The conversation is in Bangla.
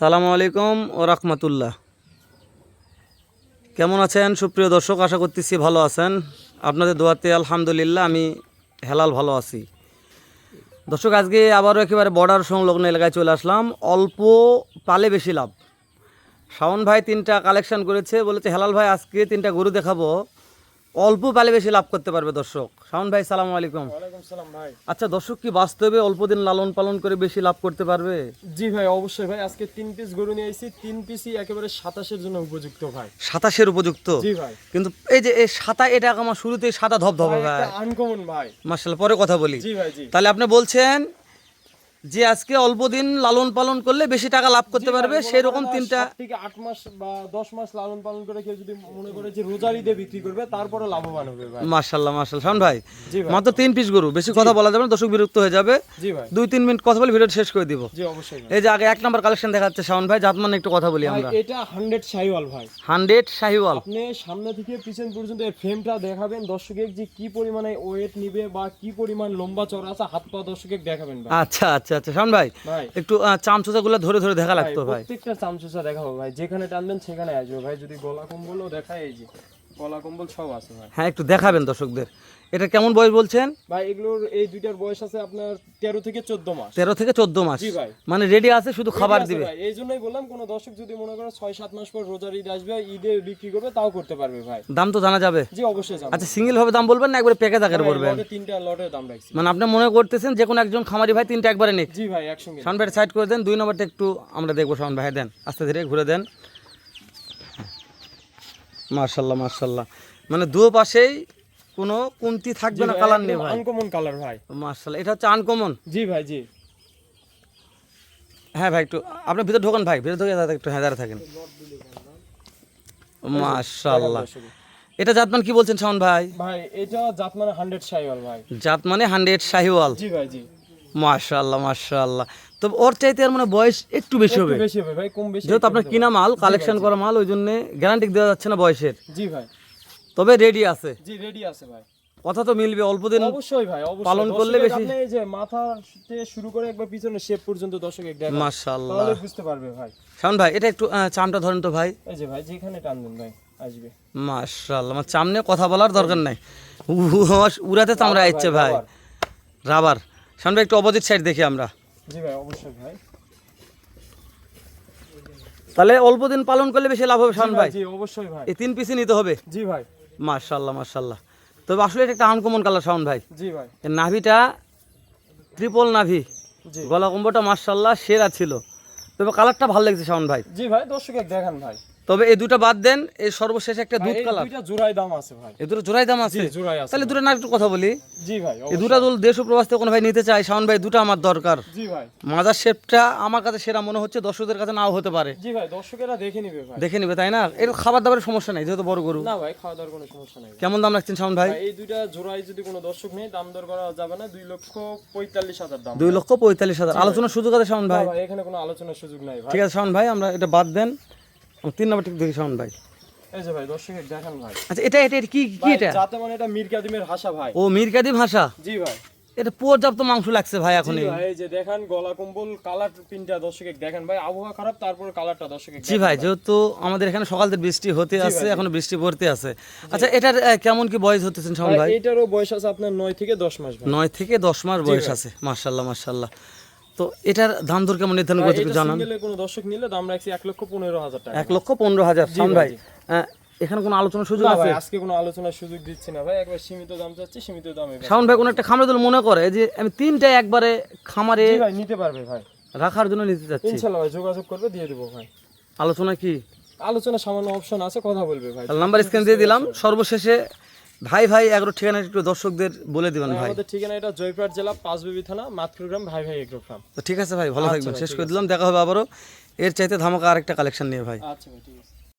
সালামু আলাইকুম ও রাহমাতুল্লাহ। কেমন আছেন সুপ্রিয় দর্শক? আশা করতেছি ভালো আছেন। আপনাদের দোয়াতে আলহামদুলিল্লাহ আমি হেলাল ভালো আছি। দর্শক, আজকে আবারও একেবারে বর্ডার সংলগ্ন এলাকায় চলে আসলাম। অল্প পালে বেশি লাভ। শাওন ভাই 3টা কালেকশন করেছে, বলেছে হেলাল ভাই আজকে 3টা গরু দেখাবো, অল্প পালে বেশি লাভ করতে পারবে দর্শক। শাওন ভাই সালামু আলাইকুম। ওয়ালাইকুম সালাম ভাই। আচ্ছা দর্শক, কি বাস্তবে অল্প দিন লালন পালন করে বেশি লাভ করতে পারবে? জি ভাই, অবশ্যই ভাই। আজকে 3 পিস গরু নিয়ে আইছি, 3 পিসই একেবারে 27-এর জন্য উপযুক্ত ভাই। 27-এর উপযুক্ত? জি ভাই। কিন্তু এই যে এই সাদা, এটা আমার শুরুতেই সাদা ধবধবে ভাই, আনকমন ভাই। মাশাআল্লাহ। পরে কথা বলি। জি ভাই জি। তাহলে আপনি বলছেন যে আজকে অল্প দিন লালন পালন করলে বেশি টাকা লাভ করতে পারবে, সেই রকম 3টা 7 থেকে 8 মাস বা 10 মাস লালন পালন করে কেউ যদি মনে করে যে রোজারি দিয়ে বিক্রি করবে, তারপরে লাভবান হবে ভাই। মাশাআল্লাহ মাশাআল্লাহ। শাওন ভাই জি ভাই। মাত্র 3 পিস গরু, বেশি কথা বলা যাবে না, দর্শক বিরক্ত হয়ে যাবে। জি ভাই। 2-3 মিনিট কথা বলে ভিডিও শেষ করে দিব। জি অবশ্যই ভাই। এই যে আগে 1 নাম্বার কালেকশন দেখাচ্ছে শাওন ভাই, জাতমান একটু কথা বলি ভাই আমরা। এটা 100 শাহিওয়াল ভাই। 100 শাহিওয়াল। আপনি সামনে থেকে পিছন পর্যন্ত এর ফ্রেমটা দেখাবেন দর্শকের, যে কি পরিমাণে ওয়েট নিবে বা কি পরিমাণ লম্বা চওড়া আছে, হাত পা দর্শকের দেখাবেন ভাই। আচ্ছা আচ্ছা আচ্ছা শাওন ভাই, ভাই একটু চামচুচাগুলো ধরে ধরে দেখা লাগতো ভাই। প্রত্যেকটা চামচুচা দেখাবো ভাই, যেখানে টানবেন সেখানে আসবে ভাই। যদি গলা কম্বলও দেখায়, এই যে গলা কম্বল সব আছে ভাই। হ্যাঁ একটু দেখাবেন দর্শকদের। এটা কেমন বয়স বলছেন? ভাই এগুলোর এই দুইটার বয়স আছে আপনার 13 থেকে 14 মাস। 13 থেকে 14 মাস। জি ভাই। মানে রেডি আছে, শুধু খাবার দিবে। ভাই এই জন্যই বললাম, কোন দর্শক যদি মনে করে 6-7 মাস পর রোজার ঈদ আসবে, ঈদে বিক্রি করবে, তাও করতে পারবে ভাই। দাম তো জানা যাবে? জি অবশ্যই জানবো। আচ্ছা, সিঙ্গেল ভাবে দাম বলবেন না একবারে প্যাকেজ আকারে বলবেন? লটে 3টা লটের দাম রাখছি। মানে আপনি মনে করতেছেন যে কোনো একজন খামারি ভাই 3টা একবারে নিক? জি ভাই একসঙ্গে। শাওন ভাই সাইড করে দেন, 2 নম্বরটা একটু আমরা দেখবো। শাওন ভাই দেন, আস্তে ধীরে ঘুরে দেন। মাশাআল্লাহ মাশাআল্লাহ, মানে দুই পাশেই কোনো কমতি থাকবে না, কালার নেই ভাই। আনকমন কালার ভাই। মাশাআল্লাহ, এটা হচ্ছে আনকমন। জি ভাই জি। হ্যাঁ ভাই, একটু আপনি ভিতরে ঢোকান ভাই, ভিতরে ঢোকে দাদা একটু হেদারে থাকেন। মাশাআল্লাহ। এটা জাতমান কি বলছেন শাওন ভাই? ভাই এটা জাত মানে 100 শাহিওয়াল ভাই। জাত মানে 100 শাহিওয়াল। জি ভাই জি। মাশাআল্লাহ মাশাআল্লাহ। তো ওর চাইতে আর মানে বয়স একটু বেশি হবে? একটু বেশি হবে ভাই, কম বেশি। যেহেতু আপনার কিনা মাল, কালেকশন করা মাল, ওই জন্য গ্যারান্টি দেওয়া যাচ্ছে না বয়সের। জি ভাই। তবে রেডি আছে। জি রেডি আছে ভাই। কথা তো মিলবে অল্প দিন অবশ্যই ভাই, অবশ্যই পালন করলে বেশি। আপনি এই যে মাথা থেকে শুরু করে একবার পিছনে শেপ পর্যন্ত দর্শক দেখান, মাশাআল্লাহ। তাহলে বুঝতে পারবে ভাই। শাওন ভাই এটা একটু চামটা ধরেন তো ভাই। এই যে ভাই, যেখানে টানবেন ভাই আসবে। মাশাআল্লাহ, আমার চাম নিয়ে কথা বলার দরকার নাই, উড়াতে চামড়া আইছে ভাই, রাবার। শাওন ভাই একটু অপোজিট সাইড দেখি আমরা। জি ভাই অবশ্যই ভাই। তাহলে অল্প দিন পালন করলে বেশি লাভ হবে শাওন ভাই? জি অবশ্যই ভাই। এই 3 পিসই নিতে হবে? জি ভাই। মাশাআল্লাহ মাশাআল্লাহ। তবে আসলে এটা একটা আনকমন কালার শাওন ভাই। জি ভাই। এর নাভিটা ট্রিপল নাভি, জি। গলা কম্বটা মাশাআল্লাহ সেরা ছিল। তবে কালারটা ভালো লাগছে শাওন ভাই। জি ভাই, দর্শক দেখান ভাই। তবে এই দুটো বাদ দেন, এই সর্বশেষ একটা দুধ এই কালার, দুইটা জোড়ায় দাম আছে ভাই। এই দুটো জোড়াই দাম আছে? জি জোড়ায় আছে। তাহলে দুটো না একটু কথা বলি। জি ভাই এই দুটো দুল দেশ ও প্রবাস থেকে কোনো ভাই নিতে চাই, শাওন ভাই দুটো আমার দরকার। জি ভাই। মাজার শেপটা আমার কাছে সেরা মনে হচ্ছে, দর্শকদের কাছে নাও হতে পারে। জি ভাই, দর্শকেরা দেখে নিবে ভাই। দেখে নিবে তাই না? এর খাবার দাবারের সমস্যা নাই যেহেতু বড় গরু। না ভাই, খাওয়া দাওয়ার কোনো সমস্যা নাই। কেমন দাম রাখছেন শাওন ভাই? এই দুইটা জোড়ায় যদি কোনো দর্শক নেই, দাম দর করা যাবে না। 2,45,000 দাম। 2,45,000 আলোচনার সুযোগ আছে শাওন ভাই? না ভাই, এখানে কোনো আলোচনার সুযোগ নাই ভাই। ঠিক আছে শাওন ভাই, আমরা এটা বাদ দেন। 3 নম্বরটা দেখি শাওন ভাই। এই যে ভাই, দর্শক দেখান ভাই। আচ্ছা এটা এটা এটা কি কি এটা? যাতে মানে এটা মীর কাদিমের হাসা ভাই। ও মীর কাদিম ভাষা। জি ভাই। এটা পর্যাপ্ত মাংস লাগছে ভাই জি এখনই। ভাই, এই যে দেখেন গলা কম্বল কালার পিনটা দর্শক দেখেন ভাই। আবহাওয়া খারাপ, তারপর কালারটা দর্শক জি ভাই, যেহেতু আমাদের এখানে সকাল থেকে বৃষ্টি হতে আছে, ভাই, এখনো বৃষ্টি পড়তে আছে। আচ্ছা এটার কেমন কি বয়স হতেছেন শাওন ভাই? এটারও বয়স আছে আপনার 9 থেকে 10 মাস ভাই। 9 থেকে 10 মাস বয়স আছে। মাশাআল্লাহ মাশাআল্লাহ। তো এটার দাম দর কেমন নির্ধারণ করতে একটু জানান। সিঙ্গেলে কোনো দর্শক নিলে দাম রাখছি 1,15,000 টাকা। 1,15,000 শাওন ভাই। এখানে কোনো আলোচনার সুযোগ না আছে? ভাই, আজকে কোনো আলোচনার সুযোগ দিচ্ছি না ভাই, একবার সীমিত দাম চাচ্ছি, সীমিত দামে। শাওন ভাই কোনো একটা খামারে দল মনে করে যে আমি 3টা একবারে খামারে জি ভাই, নিতে পারবে ভাই, রাখার জন্য নিতে যাচ্ছি, ইনশাআল্লাহ ভাই যোগাযোগ করবে, দিয়ে দেবো ভাই। আলোচনা কি? আলোচনা সামান্য অপশন আছে, কথা বলবে ভাই। নাম্বার স্ক্রিন দিয়ে দিলাম। সর্বশেষে ভাই ভাই এগ্রো ঠিকানা একটু দর্শকদের বলে দিবেন ভাই। আমাদের ঠিকানা এটা জয়পুরহাট জেলা পাঁচবিবি থানা মাতকুরগ্রাম ভাই ভাই এগ্রো ফার্ম। তো ঠিক আছে ভাই, ভালো থাকবেন। ভাই, শেষ ঠিক করে দিলাম, দেখা হবে আবারও এর চাইতে ধামাকা আরেকটা কালেকশন নিয়ে ভাই। আচ্ছা ভাই ঠিক আছে।